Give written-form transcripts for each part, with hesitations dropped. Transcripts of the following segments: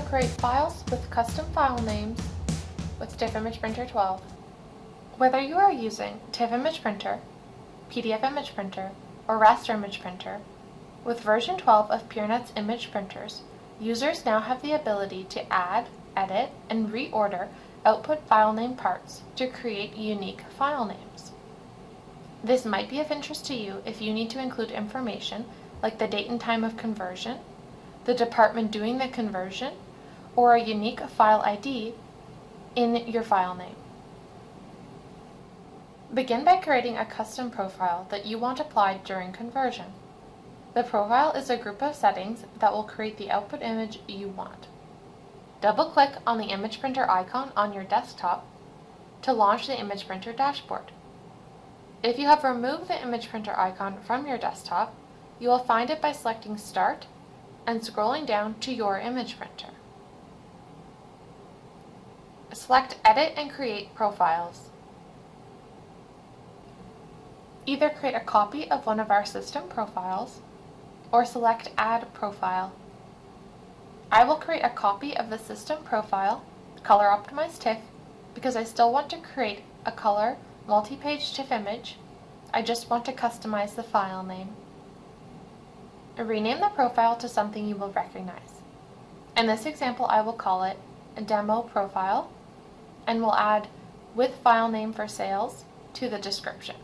create files with custom file names with TIFF Image Printer 12. Whether you are using TIFF Image Printer, PDF Image Printer, or Raster Image Printer, with version 12 of Peernet's image printers, users now have the ability to add, edit, and reorder output file name parts to create unique file names. This might be of interest to you if you need to include information like the date and time of conversion, the department doing the conversion, or a unique file ID in your file name. Begin by creating a custom profile that you want applied during conversion. The profile is a group of settings that will create the output image you want. Double-click on the image printer icon on your desktop to launch the image printer dashboard. If you have removed the image printer icon from your desktop, you will find it by selecting Start and scrolling down to your image printer. Select Edit and Create Profiles. Either create a copy of one of our system profiles or select Add Profile. I will create a copy of the system profile, Color Optimized TIFF, because I still want to create a color multi-page TIFF image. I just want to customize the file name. Rename the profile to something you will recognize. In this example, I will call it a Demo Profile and will add with file name for sales to the description.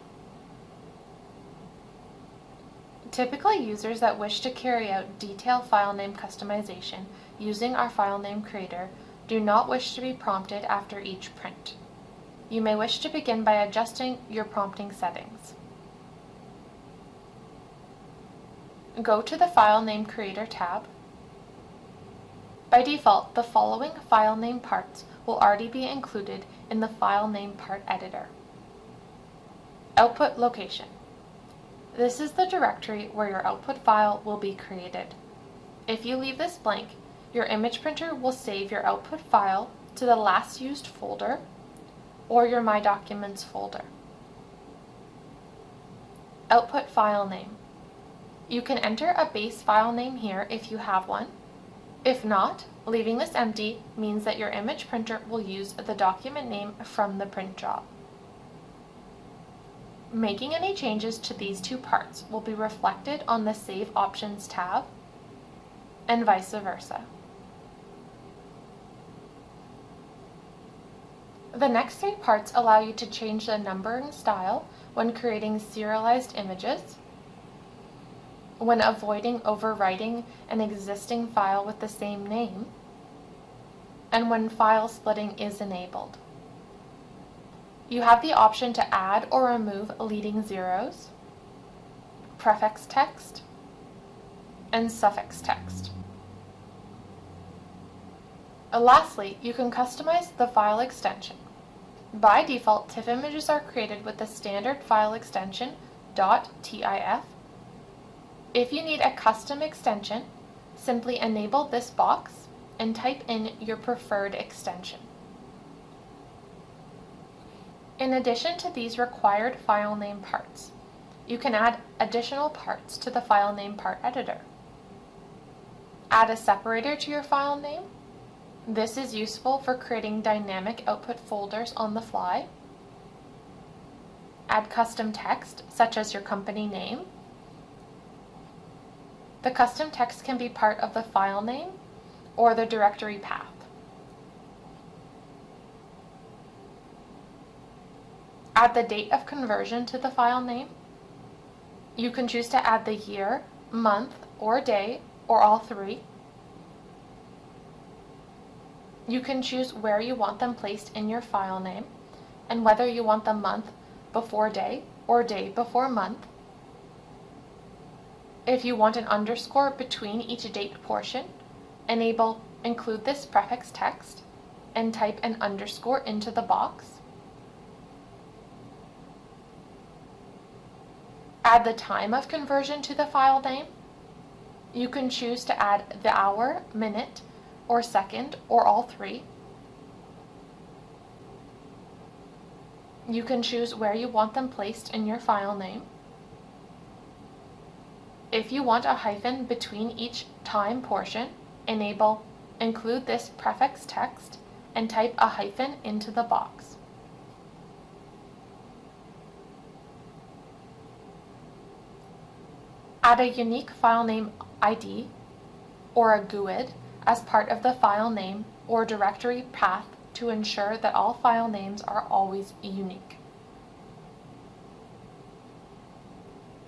Typically, users that wish to carry out detailed file name customization using our file name creator do not wish to be prompted after each print. You may wish to begin by adjusting your prompting settings. Go to the File Name Creator tab. By default, the following file name parts will already be included in the File Name Part Editor. Output Location. This is the directory where your output file will be created. If you leave this blank, your image printer will save your output file to the last used folder or your My Documents folder. Output file name. You can enter a base file name here if you have one. If not, leaving this empty means that your image printer will use the document name from the print job. Making any changes to these two parts will be reflected on the Save Options tab, and vice versa. The next three parts allow you to change the number and style when creating serialized images, when avoiding overwriting an existing file with the same name, and when file splitting is enabled. You have the option to add or remove leading zeros, prefix text, and suffix text. Lastly, you can customize the file extension. By default, TIFF images are created with the standard file extension .tif. If you need a custom extension, simply enable this box and type in your preferred extension. In addition to these required file name parts, you can add additional parts to the file name part editor. Add a separator to your file name. This is useful for creating dynamic output folders on the fly. Add custom text, such as your company name. The custom text can be part of the file name or the directory path. Add the date of conversion to the file name. You can choose to add the year, month, or day, or all three. You can choose where you want them placed in your file name and whether you want the month before day or day before month. If you want an underscore between each date portion, enable Include this prefix text and type an underscore into the box. Add the time of conversion to the file name. You can choose to add the hour, minute, or second, or all three. You can choose where you want them placed in your file name. If you want a hyphen between each time portion, enable include this prefix text and type a hyphen into the box. Add a unique file name ID or a GUID as part of the file name or directory path to ensure that all file names are always unique.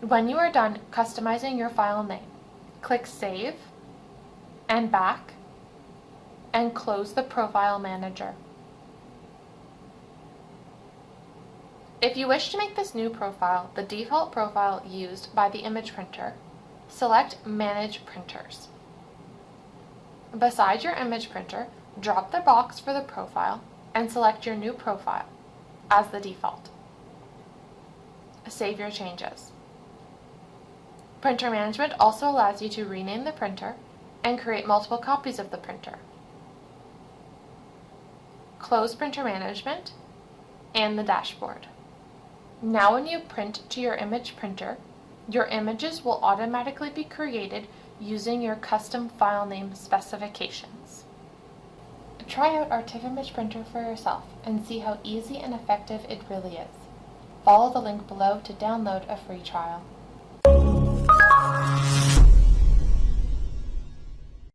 When you are done customizing your file name, click Save and Back and close the Profile Manager. If you wish to make this new profile the default profile used by the image printer, select Manage Printers. Beside your image printer, drop the box for the profile and select your new profile as the default. Save your changes. Printer management also allows you to rename the printer and create multiple copies of the printer. Close printer management and the dashboard. Now when you print to your image printer, your images will automatically be created using your custom file name specifications. Try out our TIFF Image Printer for yourself and see how easy and effective it really is. Follow the link below to download a free trial.